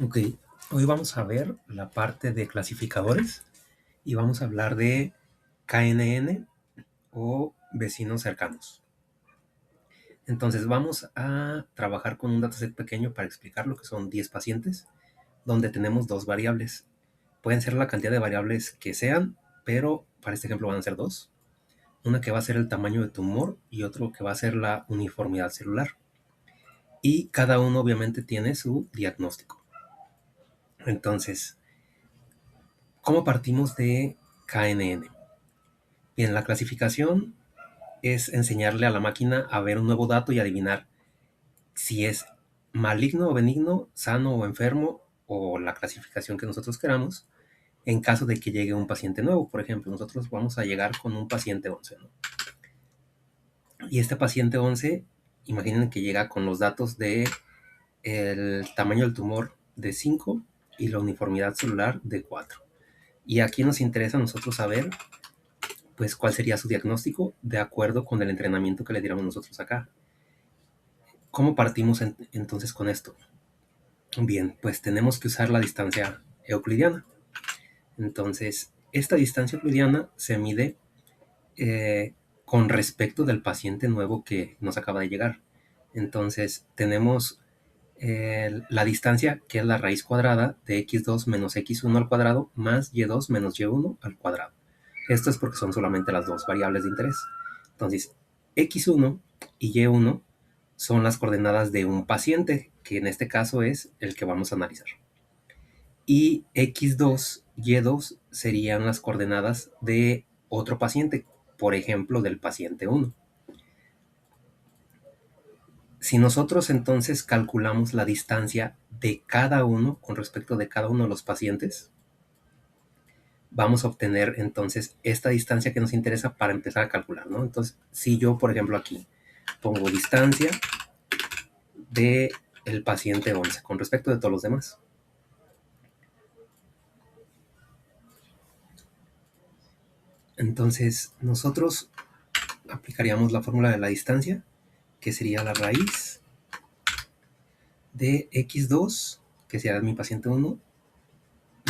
Ok, hoy vamos a ver la parte de clasificadores y vamos a hablar de KNN o vecinos cercanos. Entonces vamos a trabajar con un dataset pequeño para explicar lo que son 10 pacientes, donde tenemos dos variables. Pueden ser la cantidad de variables que sean, pero para este ejemplo van a ser dos. Una que va a ser el tamaño de tumor y otro que va a ser la uniformidad celular. Y cada uno obviamente tiene su diagnóstico. Entonces, ¿cómo partimos de KNN? Bien, la clasificación es enseñarle a la máquina a ver un nuevo dato y adivinar si es maligno o benigno, sano o enfermo, o la clasificación que nosotros queramos, en caso de que llegue un paciente nuevo. Por ejemplo, nosotros vamos a llegar con un paciente 11, ¿no? Y este paciente 11, imaginen que llega con los datos de el tamaño del tumor de 5 y la uniformidad celular de 4. Y aquí nos interesa a nosotros saber pues cuál sería su diagnóstico de acuerdo con el entrenamiento que le diéramos nosotros acá. ¿Cómo partimos entonces con esto? Bien, pues tenemos que usar la distancia euclidiana. Entonces, esta distancia euclidiana se mide con respecto del paciente nuevo que nos acaba de llegar. Entonces, tenemos la distancia, que es la raíz cuadrada de x2 menos x1 al cuadrado más y2 menos y1 al cuadrado. Esto es porque son solamente las dos variables de interés. Entonces, x1 y y1 son las coordenadas de un paciente, que en este caso es el que vamos a analizar. Y x2, y2 serían las coordenadas de otro paciente, por ejemplo, del paciente 1. Si nosotros entonces calculamos la distancia de cada uno con respecto de cada uno de los pacientes, vamos a obtener entonces esta distancia que nos interesa para empezar a calcular, ¿no? Entonces, si yo, por ejemplo, aquí pongo distancia de el paciente 11 con respecto de todos los demás. Entonces, nosotros aplicaríamos la fórmula de la distancia, que sería la raíz de x2, que será mi paciente 1,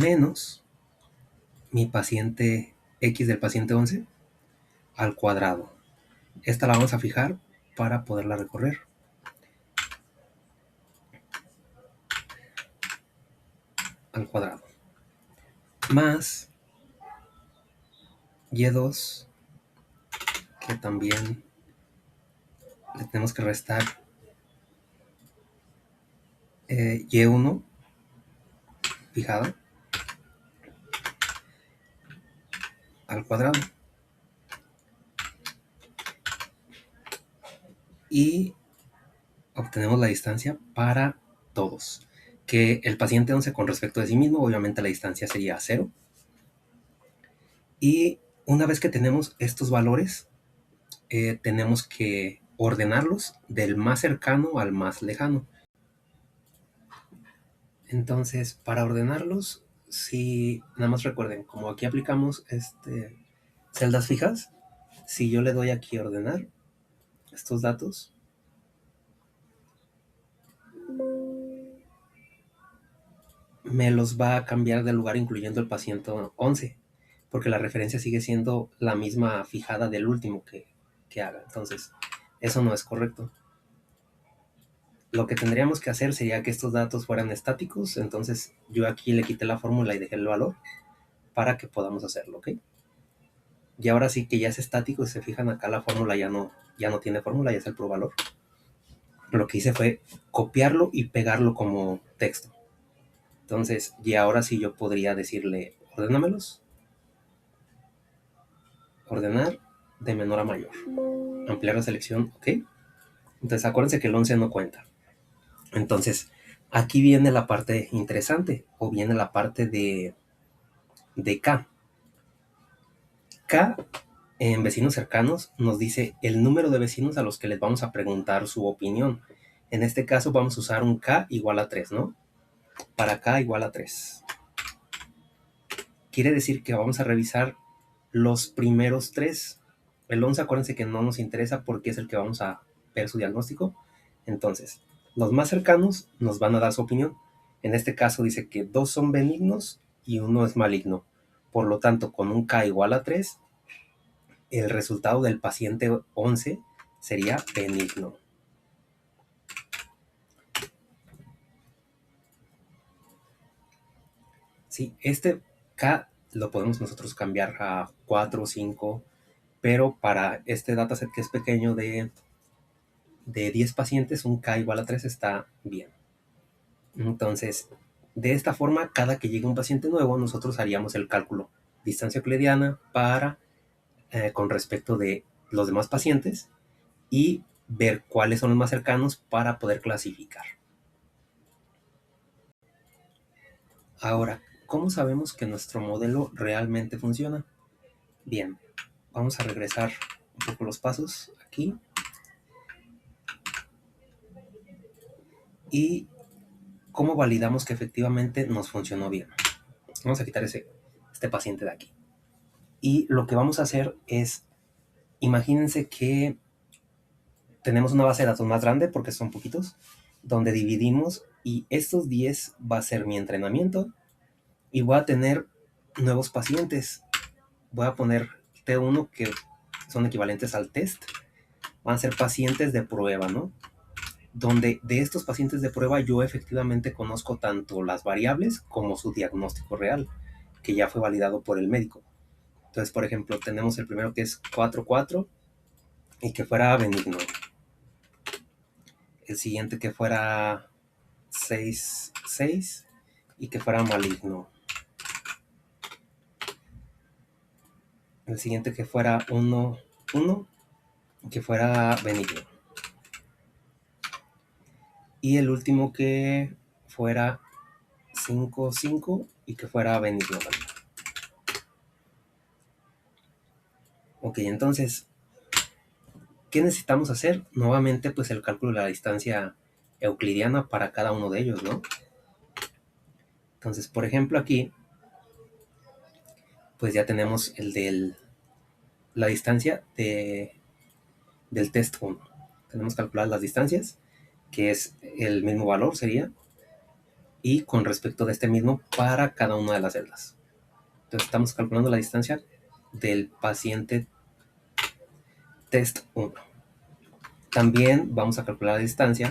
menos mi paciente x del paciente 11 al cuadrado. Esta la vamos a fijar para poderla recorrer. Al cuadrado. Más y2, que también le tenemos que restar y1 fijada al cuadrado. Y obtenemos la distancia para todos. Que el paciente 11 con respecto de sí mismo, obviamente la distancia sería 0. Y una vez que tenemos estos valores, tenemos que ordenarlos del más cercano al más lejano. Entonces, para ordenarlos, si nada más recuerden, como aquí aplicamos celdas fijas, si yo le doy aquí a ordenar estos datos, me los va a cambiar de lugar incluyendo el paciente 11, porque la referencia sigue siendo la misma fijada del último que haga. Entonces, eso no es correcto. Lo que tendríamos que hacer sería que estos datos fueran estáticos, entonces yo aquí le quité la fórmula y dejé el valor para que podamos hacerlo, ¿ok? Y ahora sí que ya es estático, si se fijan acá la fórmula ya no tiene fórmula, ya es el puro valor. Lo que hice fue copiarlo y pegarlo como texto. Entonces, y ahora sí yo podría decirle, ordénamelos. Ordenar de menor a mayor. Ampliar la selección, ok. Entonces acuérdense que el 11 no cuenta. Entonces, aquí viene la parte interesante, o viene la parte de K. K en vecinos cercanos nos dice el número de vecinos a los que les vamos a preguntar su opinión. En este caso vamos a usar un K igual a 3, ¿no? Para K igual a 3. Quiere decir que vamos a revisar los primeros 3. El 11, acuérdense que no nos interesa porque es el que vamos a ver su diagnóstico. Entonces, los más cercanos nos van a dar su opinión. En este caso dice que 2 son benignos y uno es maligno. Por lo tanto, con un K igual a 3, el resultado del paciente 11 sería benigno. Sí, este K lo podemos nosotros cambiar a 4 o 5, pero para este dataset que es pequeño de 10 pacientes, un K igual a 3 está bien. Entonces, de esta forma, cada que llegue un paciente nuevo, nosotros haríamos el cálculo distancia euclidiana con respecto de los demás pacientes y ver cuáles son los más cercanos para poder clasificar. Ahora, ¿cómo sabemos que nuestro modelo realmente funciona? Bien, vamos a regresar un poco los pasos aquí. ¿Y cómo validamos que efectivamente nos funcionó bien? Vamos a quitar este paciente de aquí. Y lo que vamos a hacer es, imagínense que tenemos una base de datos más grande, porque son poquitos, donde dividimos y estos 10 va a ser mi entrenamiento y voy a tener nuevos pacientes. Voy a poner T1 que son equivalentes al test. Van a ser pacientes de prueba, ¿no? Donde de estos pacientes de prueba yo efectivamente conozco tanto las variables como su diagnóstico real, que ya fue validado por el médico. Entonces, por ejemplo, tenemos el primero que es 4,4 y que fuera benigno. El siguiente que fuera 6,6 y que fuera maligno. El siguiente que fuera 1,1 y que fuera benigno. Y el último que fuera 5,5 y que fuera benigno también. Ok, entonces, ¿qué necesitamos hacer? Nuevamente, pues el cálculo de la distancia euclidiana para cada uno de ellos, ¿no? Entonces, por ejemplo, aquí, pues ya tenemos la distancia del test 1. Tenemos calculadas las distancias, que es el mismo valor, sería, y con respecto de este mismo para cada una de las celdas. Entonces, estamos calculando la distancia del paciente test 1. También vamos a calcular la distancia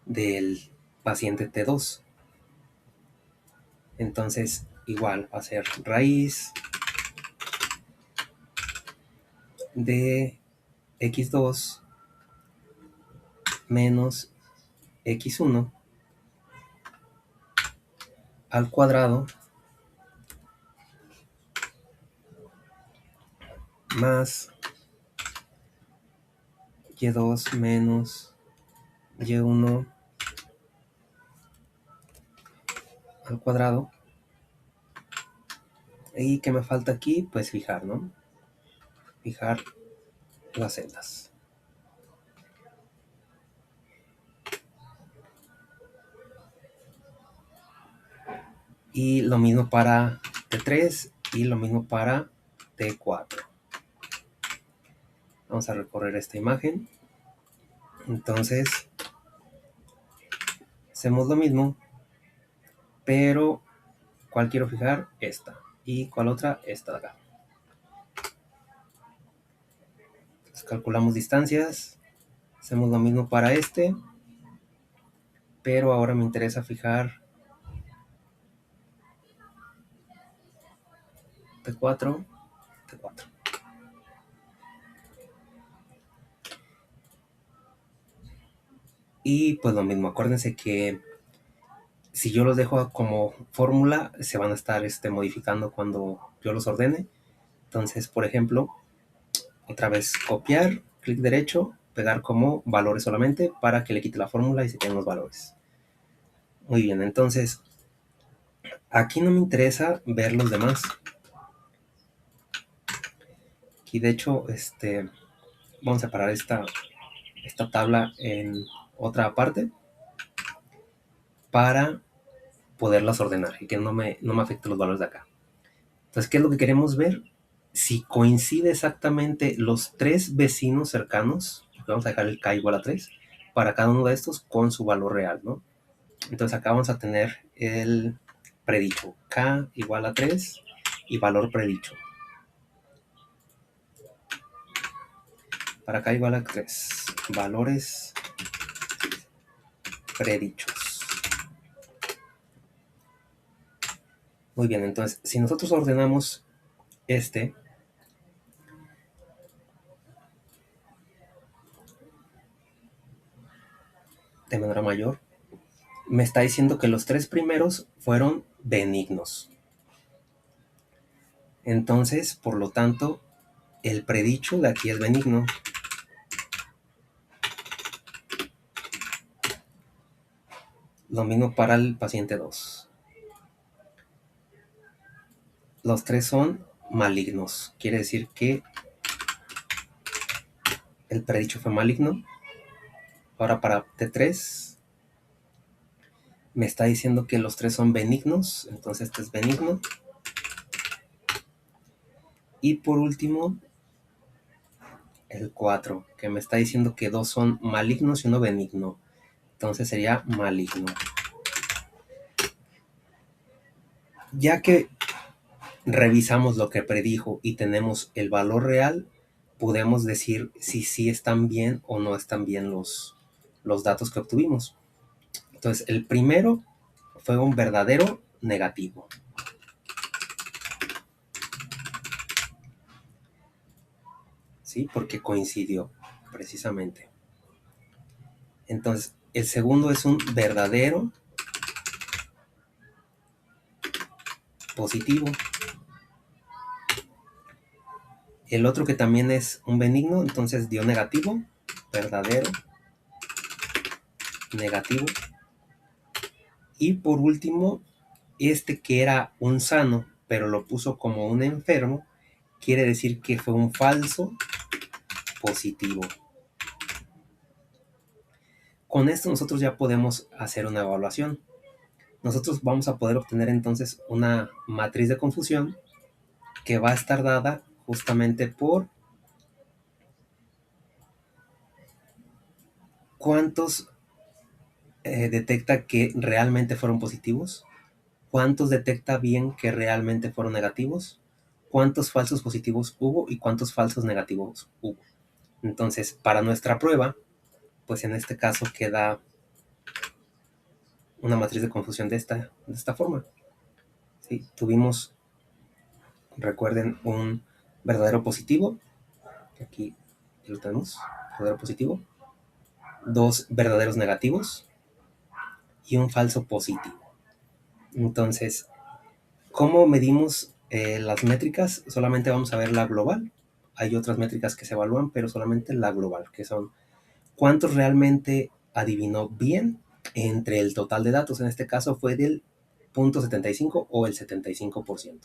del paciente T2. Entonces, igual va a ser raíz de x2 menos x1 al cuadrado más y2 menos y1 al cuadrado. ¿Y qué me falta aquí? Pues fijar, ¿no? Fijar las celdas. Y lo mismo para T3 y lo mismo para T4. Vamos a recorrer esta imagen. Entonces, hacemos lo mismo, pero ¿cuál quiero fijar? Esta. ¿Y cuál otra? Esta de acá. Entonces, calculamos distancias. Hacemos lo mismo para este, pero ahora me interesa fijar T4, T4. Y pues lo mismo, acuérdense que si yo los dejo como fórmula, se van a estar modificando cuando yo los ordene. Entonces, por ejemplo, otra vez copiar, clic derecho, pegar como valores solamente para que le quite la fórmula y se queden los valores. Muy bien, entonces aquí no me interesa ver los demás. Aquí de hecho, vamos a separar esta tabla en otra parte para poderlas ordenar y que no me afecte los valores de acá. Entonces, ¿qué es lo que queremos ver? Si coincide exactamente los 3 vecinos cercanos, porque vamos a dejar el k igual a 3 para cada uno de estos con su valor real, ¿no? Entonces acá vamos a tener el predicho, k igual a 3 y valor predicho. Para k igual a 3, valores predichos. Muy bien, entonces si nosotros ordenamos este, de manera mayor, me está diciendo que los 3 primeros fueron benignos. Entonces, por lo tanto, el predicho de aquí es benigno. Lo mismo para el paciente 2. Los 3 son malignos. Quiere decir que el predicho fue maligno. Ahora para T3 me está diciendo que los 3 son benignos. Entonces este es benigno. Y por último, el 4, que me está diciendo que 2 son malignos y 1 benigno. Entonces sería maligno. Ya que revisamos lo que predijo y tenemos el valor real, podemos decir si sí están bien o no están bien los datos que obtuvimos. Entonces, el primero fue un verdadero negativo. ¿Sí? Porque coincidió, precisamente. Entonces, el segundo es un verdadero positivo. El otro que también es un benigno, entonces dio negativo, verdadero, negativo. Y por último, este que era un sano, pero lo puso como un enfermo, quiere decir que fue un falso positivo. Con esto nosotros ya podemos hacer una evaluación. Nosotros vamos a poder obtener entonces una matriz de confusión que va a estar dada justamente por cuántos detecta que realmente fueron positivos, cuántos detecta bien que realmente fueron negativos, cuántos falsos positivos hubo y cuántos falsos negativos hubo. Entonces, para nuestra prueba, pues en este caso queda una matriz de confusión de esta forma. ¿Sí? Tuvimos, recuerden, un verdadero positivo, que aquí lo tenemos, verdadero positivo, 2 verdaderos negativos y un falso positivo. Entonces, ¿cómo medimos las métricas? Solamente vamos a ver la global. Hay otras métricas que se evalúan, pero solamente la global, que son cuántos realmente adivinó bien entre el total de datos. En este caso fue del 0.75 o el 75%.